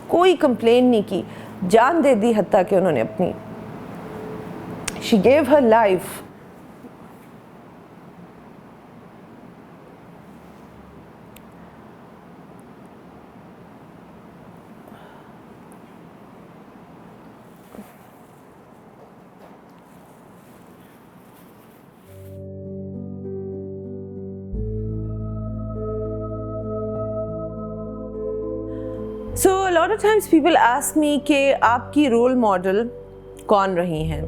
کوئی کمپلین نہیں کی, جان دے دی حتیٰ کہ انہوں نے اپنی, she gave her life. So a lot of times people ask me کہ آپ کی رول ماڈل کون رہی ہیں,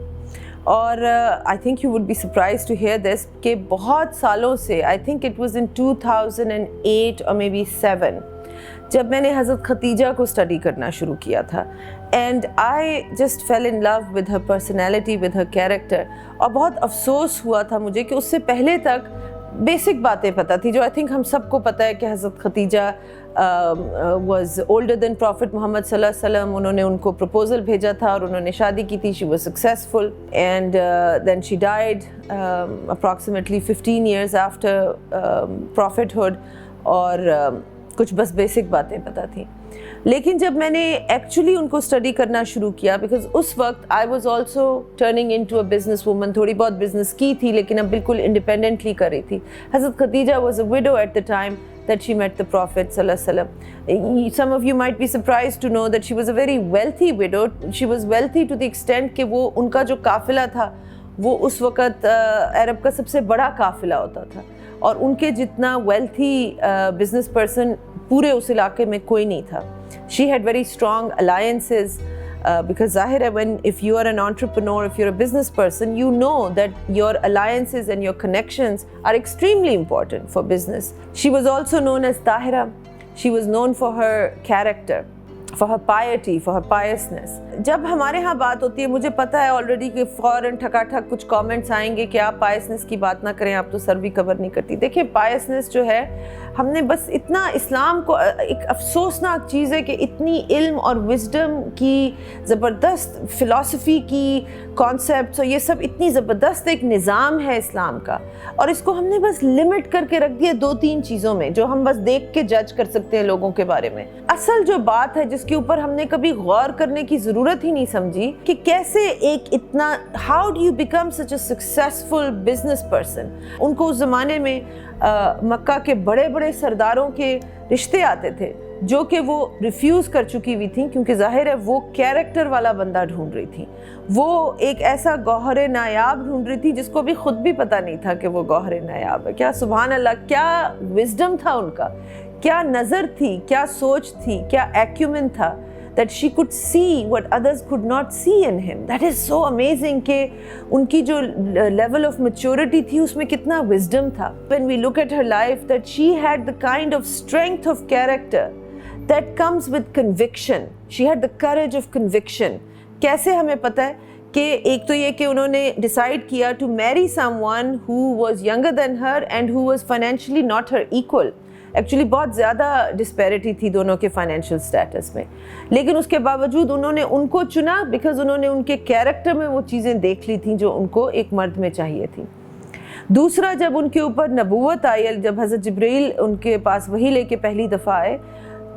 اور I think you would be surprised to hear this کہ بہت سالوں سے, I think it was in 2008 or maybe 7, جب میں نے حضرت ختیجہ کو اسٹڈی کرنا شروع کیا تھا, and I just fell in love with her personality, with her character, اور بہت افسوس ہوا تھا مجھے کہ اس سے پہلے تک بیسک باتیں پتہ تھی جو آئی تھنک ہم سب کو پتہ ہے کہ حضرت Khatija was older than Prophet Muhammad صلی اللہ علیہ وسلم. انہوں نے ان کو پرپوزل بھیجا تھا اور انہوں نے شادی کی تھی. She was successful and then she died approximately 15 years after prophethood, اور کچھ بس بیسک باتیں پتہ تھیں. لیکن جب میں نے ایکچولی ان کو اسٹڈی کرنا شروع کیا, بیکاز اس وقت I was also turning into a business woman, تھوڑی بہت بزنس کی تھی لیکن اب بالکل انڈیپینڈنٹلی کر رہی تھی. حضرت Khatija was a widow at the time that she met the Prophet صلی اللہ علیہ وسلم. Some of you might be surprised to know that she was a very wealthy widow. She was wealthy to the extent کہ وہ ان کا جو قافلہ تھا وہ اس وقت عرب کا سب سے بڑا قافلہ ہوتا تھا, اور ان کے جتنا ویلتھی بزنس پرسن پورے اس علاقے میں کوئی نہیں تھا. She had very strong alliances because ظاہر ہے when if you are an entrepreneur, if you're a business person, you know that your alliances and your connections are extremely important for business. She was also known as Tahira. She was known for her character, for her piety, for her piousness. جب ہمارے ہاں بات ہوتی ہے, مجھے پتہ ہے already کہ فوراً ٹھکا ٹھک کچھ کامنٹس آئیں گے کہ آپ پائسنس کی بات نہ کریں, آپ تو سر بھی کور نہیں کرتی. دیکھیں پائسنس جو ہے, ہم نے بس اتنا اسلام کو, ایک افسوسناک چیز ہے کہ اتنی علم اور وزڈم کی زبردست فلسفی کی کانسیپٹس اور یہ سب اتنی زبردست ایک نظام ہے اسلام کا, اور اس کو ہم نے بس لمٹ کر کے رکھ دیا 2-3 چیزوں میں جو ہم بس دیکھ کے جج کر سکتے ہیں لوگوں کے بارے میں. اصل جو بات ہے جس کے اوپر ہم نے کبھی غور کرنے کی ضرورت ہی نہیں سمجھی کہ کیسے ایک اتنا, how do you become such a successful business person. ان کو اس زمانے میں مکہ کے بڑے بڑے سرداروں کے رشتے آتے تھے جو کہ وہ ریفیوز کر چکی ہوئی تھیں, کیونکہ ظاہر ہے وہ کیریکٹر والا بندہ ڈھونڈ رہی تھیں, وہ ایک ایسا گوہر نایاب ڈھونڈ رہی تھی جس کو بھی خود بھی پتہ نہیں تھا کہ وہ گوہر نایاب ہے. کیا سبحان اللہ, کیا وزڈم تھا ان کا, کیا نظر تھی, کیا سوچ تھی, کیا ایکیومن تھا, that she could see what others could not see in him. That is so amazing کہ ان کی جو level of maturity تھی اس میں کتنا wisdom تھا. When we look at her life, that she had the kind of strength of character that comes with conviction. She had the courage of conviction. کیسے ہمیں پتہ ہے کہ ایک تو یہ کہ انہوں نے decide کیا to marry someone who was younger than her and who was financially not her equal. Actually بہت زیادہ ڈسپیرٹی تھی دونوں کے فائنینشیل سٹیٹس میں, لیکن اس کے باوجود انہوں نے ان کو چنا بیکاز انہوں نے ان کے کیریکٹر میں وہ چیزیں دیکھ لی تھیں جو ان کو ایک مرد میں چاہیے تھیں. دوسرا, جب ان کے اوپر نبوت آئی, جب حضرت جبرائیل ان کے پاس وحی لے کے پہلی دفعہ آئے,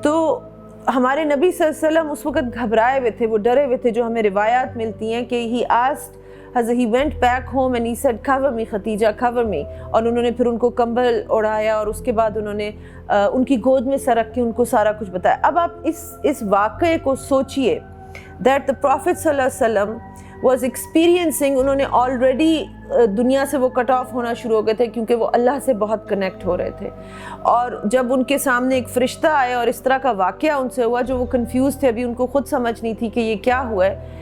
تو ہمارے نبی صلی اللہ علیہ وسلم اس وقت گھبرائے ہوئے تھے, وہ ڈرے ہوئے تھے, جو ہمیں روایات ملتی ہیں کہ he asked as he went back home and he said cover me Khadija, cover me, اور انہوں نے پھر ان کو کمبل اڑایا اور اس کے بعد انہوں نے ان کی گود میں سر رکھ کے ان کو سارا کچھ بتایا. اب آپ اس واقعے کو سوچئے that the Prophet صلی اللہ علیہ وسلم was experiencing, انہوں نے آلریڈی دنیا سے وہ کٹ آف ہونا شروع ہو گئے تھے کیونکہ وہ اللہ سے بہت کنیکٹ ہو رہے تھے, اور جب ان کے سامنے ایک فرشتہ آیا اور اس طرح کا واقعہ ان سے ہوا جو وہ کنفیوز تھے, ابھی ان کو خود سمجھ نہیں تھی کہ یہ کیا ہوا ہے.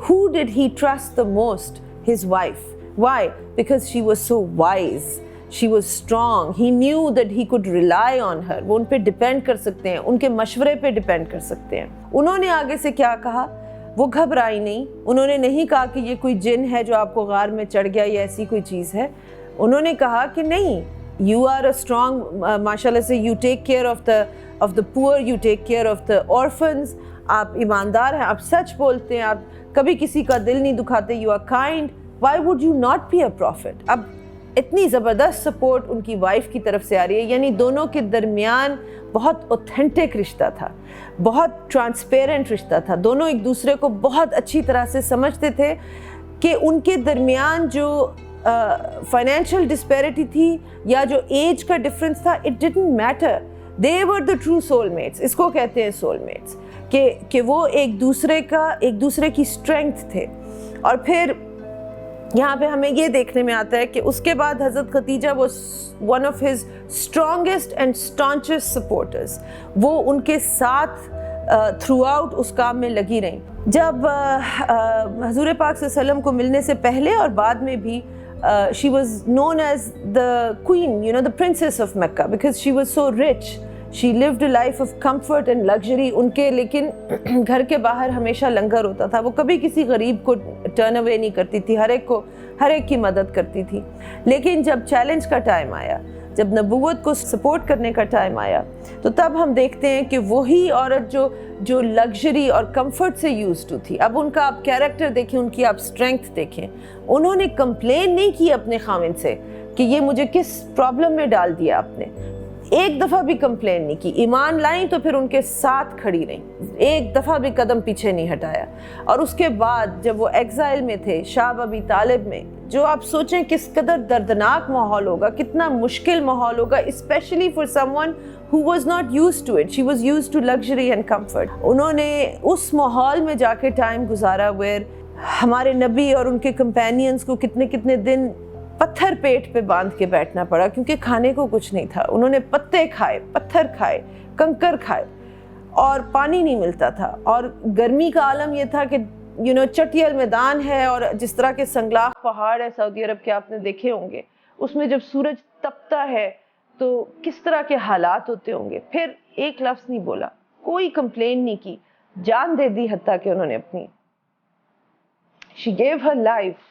Who did he trust the most? His wife. Why? Because she was so wise. She was strong. He knew that he could rely on her. وہ ان پہ ڈیپینڈ کر سکتے ہیں, ان کے مشورے پہ ڈیپینڈ کر سکتے ہیں. انہوں نے آگے سے کیا کہا, وہ گھبرائی نہیں. انہوں نے نہیں کہا کہ یہ کوئی جن ہے جو آپ کو غار میں چڑھ گیا یا ایسی کوئی چیز ہے. انہوں نے کہا کہ نہیں, you are a strong, ماشاءاللہ سے you take care of the poor, you take care of the orphans. آپ ایماندار ہیں, آپ سچ بولتے ہیں, آپ کبھی کسی کا دل نہیں دکھاتے, you are kind. Why would you not be a prophet? اب اتنی زبردست سپورٹ ان کی وائف کی طرف سے آ رہی ہے. یعنی دونوں کے درمیان بہت اوتھینٹک رشتہ تھا, بہت ٹرانسپیرنٹ رشتہ تھا. دونوں ایک دوسرے کو بہت اچھی طرح سے سمجھتے تھے کہ ان کے درمیان جو فائنینشیل ڈسپیرٹی تھی یا جو ایج کا ڈفرینس تھا, it didn't matter. They were the true soul mates. اس کو کہتے ہیں سول میٹس, کہ وہ ایک دوسرے کی اسٹرینتھ تھے. اور پھر یہاں پہ ہمیں یہ دیکھنے میں آتا ہے کہ اس کے بعد حضرت Khadija was one of his strongest and staunchest supporters. وہ ان کے ساتھ تھرو آؤٹ اس کام میں لگی رہیں. جب حضور پاک صلی اللہ علیہ وسلم کو ملنے سے پہلے اور بعد میں بھی she was known as the queen, the princess of Mecca, because she was so rich. She lived a life of comfort and luxury. ان کے لیکن گھر کے باہر ہمیشہ لنگر ہوتا تھا. وہ کبھی کسی غریب کو ٹرن اوے نہیں کرتی تھی, ہر ایک کی مدد کرتی تھی. لیکن جب چیلنج کا ٹائم آیا, جب نبوت کو سپورٹ کرنے کا ٹائم آیا, تو تب ہم دیکھتے ہیں کہ وہی عورت جو لگژری اور کمفرٹ سے یوز ٹو تھی. اب ان کا آپ کیریکٹر دیکھیں, ان کی آپ اسٹرینتھ دیکھیں. انہوں نے کمپلین نہیں کی اپنے خاوند سے کہ یہ مجھے کس پرابلم میں ڈال دیا آپ نے. ایک دفعہ بھی کمپلین نہیں کی. ایمان لائیں تو پھر ان کے ساتھ کھڑی رہیں, ایک دفعہ بھی قدم پیچھے نہیں ہٹایا. اور اس کے بعد جب وہ ایگزائل میں تھے, شام ابی طالب میں, جو آپ سوچیں کس قدر دردناک ماحول ہوگا, کتنا مشکل ماحول ہوگا, especially for someone who was not used to it. She was used to luxury and comfort. انہوں نے اس ماحول میں جا کے ٹائم گزارا where ہمارے نبی اور ان کے کمپینینز کو کتنے دن پتھر پیٹ پہ باندھ کے بیٹھنا پڑا, کیونکہ کھانے کو کچھ نہیں تھا. انہوں نے پتے کھائے, پتھر کھائے, کنکر کھائے, اور پانی نہیں ملتا تھا. اور گرمی کا عالم یہ تھا کہ چٹیل میدان ہے, اور جس طرح کے سنگلاخ پہاڑ ہے سعودی عرب کے, آپ نے دیکھے ہوں گے, اس میں جب سورج تپتا ہے تو کس طرح کے حالات ہوتے ہوں گے. پھر ایک لفظ نہیں بولا, کوئی کمپلین نہیں کی, جان دے دی حتیٰ کہ انہوں نے اپنی. She gave her life.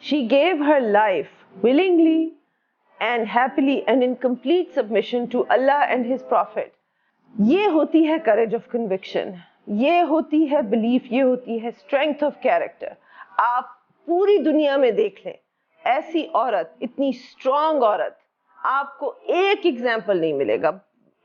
She gave her life willingly and happily and in complete submission to Allah and His Prophet. یہ ہوتی ہے courage of conviction, یہ ہوتی ہے belief, یہ ہوتی ہے strength of character. آپ پوری دنیا میں دیکھ لیں, ایسی عورت, اتنی strong عورت, آپ کو ایک ایگزامپل نہیں ملے گا,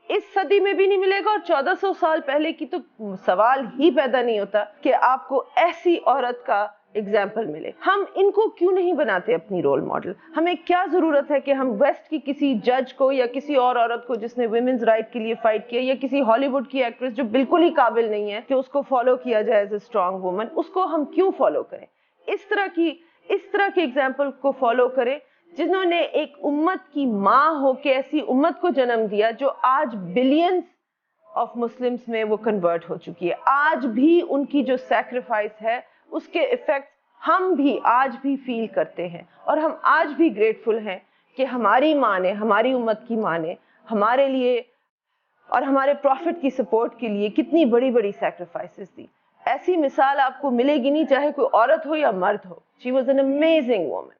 اس صدی میں بھی نہیں ملے گا, اور 1400 سال پہلے کی تو سوال ہی پیدا نہیں ہوتا کہ آپ کو ایسی عورت کا ایگزامپل ملے. ہم ان کو کیوں نہیں بناتے اپنی رول ماڈل؟ ہمیں کیا ضرورت ہے کہ ہم ویسٹ کی کسی جج کو یا کسی اور عورت کو جس نے ویمنز رائٹ کے لیے فائٹ کیا, یا کسی ہالی ووڈ کی ایکٹریس جو بالکل ہی قابل نہیں ہے کہ اس کو فالو کیا جائے ایز اے اسٹرانگ وومن, اس کو ہم کیوں فالو کریں؟ اس طرح کی ایگزامپل کو فالو کریں جنہوں نے ایک امت کی ماں ہو کے ایسی امت کو جنم دیا جو آج بلینز آف مسلمز میں وہ کنورٹ ہو چکی ہے. آج بھی ان کی جو سیکریفائس ہے اس کے ایفیکٹ ہم بھی آج بھی فیل کرتے ہیں, اور ہم آج بھی گریٹفل ہیں کہ ہماری ماں نے, ہماری امت کی ماں نے ہمارے لیے اور ہمارے پروفٹ کی سپورٹ کے لیے کتنی بڑی بڑی سیکریفائسز دی. ایسی مثال آپ کو ملے گی نہیں, چاہے کوئی عورت ہو یا مرد ہو. She was an amazing woman.